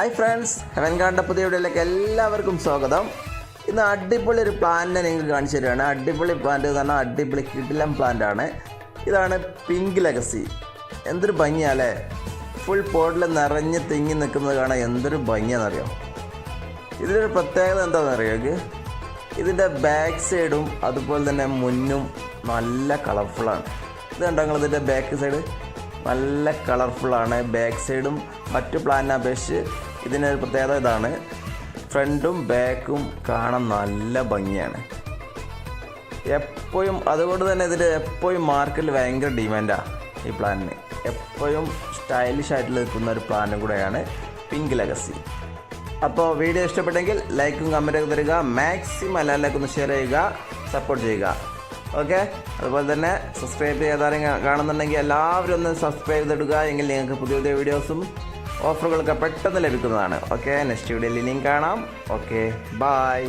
Hi friends, heaven ഗാർഡൻ്റെ പുതിയ വീഡിയോയിലേക്ക് എല്ലാവർക്കും സ്വാഗതം. ഇന്ന് അടിപൊളി ഒരു പ്ലാന്റിനെ നിങ്ങൾക്ക് കാണിച്ചു തരികയാണ്. അടിപൊളി പ്ലാന്റ് എന്ന് പറഞ്ഞാൽ അടിപൊളി കിടിലം പ്ലാന്റാണ്. ഇതാണ് പിങ്ക് ലെഗസി. എന്തൊരു ഭംഗിയാല്ലേ, ഫുൾ പോട്ടിൽ നിറഞ്ഞ് തിങ്ങി നിൽക്കുന്നത് കാണാൻ എന്തൊരു ഭംഗിയാണെന്നറിയാം. ഇതിലൊരു പ്രത്യേകത എന്താണെന്നറിയാം, ഇതിൻ്റെ ബാക്ക് സൈഡും അതുപോലെ തന്നെ മുന്നും നല്ല കളർഫുള്ളാണ്. ഇത് കണ്ടോ നിങ്ങൾ, ഇതിൻ്റെ ബാക്ക് സൈഡ് നല്ല കളർഫുള്ളാണ്. ബാക്ക് സൈഡും മറ്റു പ്ലാന്റിനെ അപേക്ഷിച്ച് ഇതിനൊരു പ്രത്യേകത ഇതാണ്, ഫ്രണ്ടും ബാക്കും കാണാൻ നല്ല ഭംഗിയാണ് എപ്പോഴും. അതുകൊണ്ട് തന്നെ ഇതിൻ്റെ എപ്പോഴും മാർക്കറ്റിൽ ഭയങ്കര ഡിമാൻഡാണ് ഈ പ്ലാന്റിന്. എപ്പോഴും സ്റ്റൈലിഷ് ആയിട്ട് നിൽക്കുന്ന ഒരു പ്ലാന്റും കൂടെയാണ് പിങ്ക് ലെഗസി. അപ്പോൾ വീഡിയോ ഇഷ്ടപ്പെട്ടെങ്കിൽ ലൈക്കും കമൻറ്റൊക്കെ തരിക, മാക്സിമം എല്ലാവരിലേക്കും ഒന്ന് ഷെയർ ചെയ്യുക, സപ്പോർട്ട് ചെയ്യുക. ഓക്കെ, അതുപോലെ തന്നെ സബ്സ്ക്രൈബ് ചെയ്താലും കാണുന്നുണ്ടെങ്കിൽ എല്ലാവരും ഒന്ന് സബ്സ്ക്രൈബ് ചെയ്തിടുക. എങ്കിൽ നിങ്ങൾക്ക് പുതിയ പുതിയ വീഡിയോസും ഓഫറുകളൊക്കെ പെട്ടെന്ന് ലഭിക്കുന്നതാണ്. ഓക്കെ, നെക്സ്റ്റ് വീഡിയോയിൽ ഇനിയും കാണാം. Okay, by.